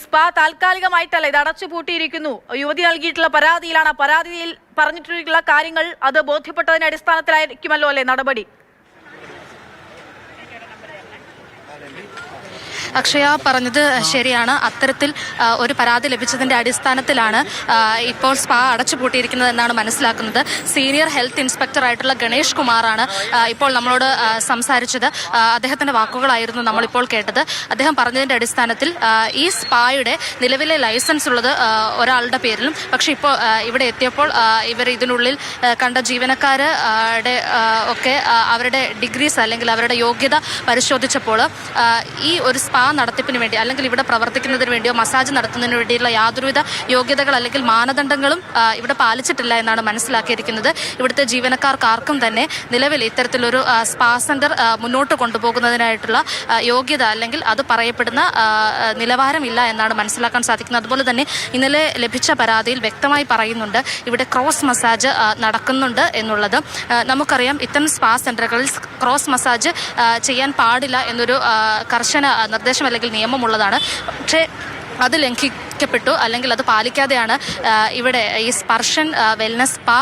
Spa താൽക്കാലികമായിട്ടല്ല, ഇത് അടച്ചുപൂട്ടിയിരിക്കുന്നു. യുവതി നൽകിയിട്ടുള്ള പരാതിയിലാണ്. പരാതിയിൽ പറഞ്ഞിട്ടുള്ള കാര്യങ്ങൾ അത് ബോധ്യപ്പെട്ടതിന്റെ അടിസ്ഥാനത്തിലായിരിക്കുമല്ലോ അല്ലെ നടപടി? അക്ഷയ പറഞ്ഞത് ശരിയാണ്. അത്തരത്തിൽ ഒരു പരാതി ലഭിച്ചതിൻ്റെ അടിസ്ഥാനത്തിലാണ് ഇപ്പോൾ സ്പാ അടച്ചുപൂട്ടിയിരിക്കുന്നത് എന്നാണ് മനസ്സിലാക്കുന്നത്. സീനിയർ ഹെൽത്ത് ഇൻസ്പെക്ടറായിട്ടുള്ള ഗണേഷ് കുമാറാണ് ഇപ്പോൾ നമ്മളോട് സംസാരിച്ചത്. അദ്ദേഹത്തിൻ്റെ വാക്കുകളായിരുന്നു നമ്മളിപ്പോൾ കേട്ടത്. അദ്ദേഹം പറഞ്ഞതിൻ്റെ അടിസ്ഥാനത്തിൽ ഈ സ്പായുടെ നിലവിലെ ലൈസൻസ് ഉള്ളത് ഒരാളുടെ പേരിലും, പക്ഷേ ഇപ്പോൾ ഇവിടെ എത്തിയപ്പോൾ ഇവർ ഇതിനുള്ളിൽ കണ്ട ജീവനക്കാരുടെ ഒക്കെ അവരുടെ ഡിഗ്രീസ് അല്ലെങ്കിൽ അവരുടെ യോഗ്യത പരിശോധിച്ചപ്പോൾ ഈ ഒരു സ്പാ നടത്തിപ്പിന് വേണ്ടി അല്ലെങ്കിൽ ഇവിടെ പ്രവർത്തിക്കുന്നതിന് വേണ്ടിയോ മസാജ് നടത്തുന്നതിന് വേണ്ടിയുള്ള യാതൊരുവിധ യോഗ്യതകൾ അല്ലെങ്കിൽ മാനദണ്ഡങ്ങളും ഇവിടെ പാലിച്ചിട്ടില്ല എന്നാണ് മനസ്സിലാക്കിയിരിക്കുന്നത്. ഇവിടുത്തെ ജീവനക്കാർക്കാർക്കും തന്നെ നിലവിൽ ഇത്തരത്തിലൊരു സ്പാ സെന്റർ മുന്നോട്ട് കൊണ്ടുപോകുന്നതിനായിട്ടുള്ള യോഗ്യത അല്ലെങ്കിൽ അത് പറയപ്പെടുന്ന നിലവാരമില്ല എന്നാണ് മനസ്സിലാക്കാൻ സാധിക്കുന്നത്. അതുപോലെ തന്നെ ഇന്നലെ ലഭിച്ച പരാതിയിൽ വ്യക്തമായി പറയുന്നുണ്ട് ഇവിടെ ക്രോസ് മസാജ് നടക്കുന്നുണ്ട് എന്നുള്ളത്. നമുക്കറിയാം ഇത്തരം സ്പാ സെന്ററുകളിൽ ക്രോസ് മസാജ് ചെയ്യാൻ പാടില്ല എന്നൊരു കർശന നിർദ്ദേശം അല്ലെങ്കിൽ നിയമമുള്ളതാണ്. പക്ഷേ അത് ലംഘിക്കപ്പെട്ടു അല്ലെങ്കിൽ അത് പാലിക്കാതെയാണ് ഇവിടെ ഈ സ്പർശൻ വെൽനസ് സ്പാ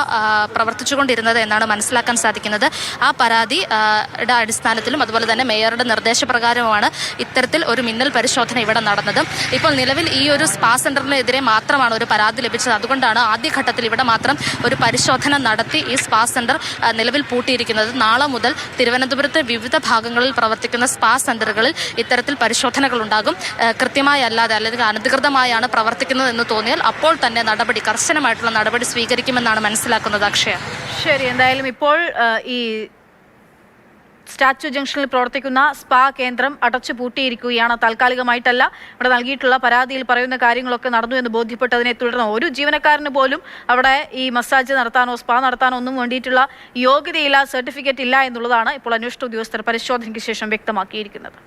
പ്രവർത്തിച്ചുകൊണ്ടിരുന്നത് എന്നാണ് മനസ്സിലാക്കാൻ സാധിക്കുന്നത്. ആ പരാതിയുടെ അടിസ്ഥാനത്തിലും അതുപോലെ തന്നെ മേയറുടെ നിർദ്ദേശപ്രകാരവുമാണ് ഇത്തരത്തിൽ ഒരു മിന്നൽ പരിശോധന ഇവിടെ നടന്നത്. ഇപ്പോൾ നിലവിൽ ഈ ഒരു സ്പാ സെന്ററിനെതിരെ മാത്രമാണ് ഒരു പരാതി ലഭിച്ചത്. അതുകൊണ്ടാണ് ആദ്യഘട്ടത്തിൽ ഇവിടെ മാത്രം ഒരു പരിശോധന നടത്തി ഈ സ്പാ സെന്റർ നിലവിൽ പൂട്ടിയിരിക്കുന്നത്. നാളെ മുതൽ തിരുവനന്തപുരത്തെ വിവിധ ഭാഗങ്ങളിൽ പ്രവർത്തിക്കുന്ന സ്പാ സെന്ററുകളിൽ ഇത്തരത്തിൽ പരിശോധനകൾ ഉണ്ടാകും. കൃത്യമായി അല്ലാതെ അല്ലെങ്കിൽ അനധികൃതമായാണ് പ്രവർത്തിക്കുന്നത് എന്ന് തോന്നിയാൽ അപ്പോൾ തന്നെ കർശനമായിട്ടുള്ള നടപടി സ്വീകരിക്കുമെന്നാണ് മനസ്സിലാക്കുന്നത്. അക്ഷയ ശരി, എന്തായാലും ഇപ്പോൾ ഈ സ്റ്റാച്യു ജംഗ്ഷനിൽ പ്രവർത്തിക്കുന്ന സ്പാ കേന്ദ്രം അടച്ചു പൂട്ടിയിരിക്കുകയാണ്. താൽക്കാലികമായിട്ടല്ല, ഇവിടെ നൽകിയിട്ടുള്ള പരാതിയിൽ പറയുന്ന കാര്യങ്ങളൊക്കെ നടന്നു എന്ന് ബോധ്യപ്പെട്ടതിനെ തുടർന്ന് ഒരു ജീവനക്കാരന് പോലും അവിടെ ഈ മസാജ് നടത്താനോ സ്പാ നടത്താനോ ഒന്നും വേണ്ടിയിട്ടുള്ള യോഗ്യതയില്ല, സർട്ടിഫിക്കറ്റ് ഇല്ല എന്നുള്ളതാണ് ഇപ്പോൾ അന്വേഷണ ഉദ്യോഗസ്ഥർ പരിശോധനയ്ക്ക് ശേഷം വ്യക്തമാക്കിയിരിക്കുന്നത്.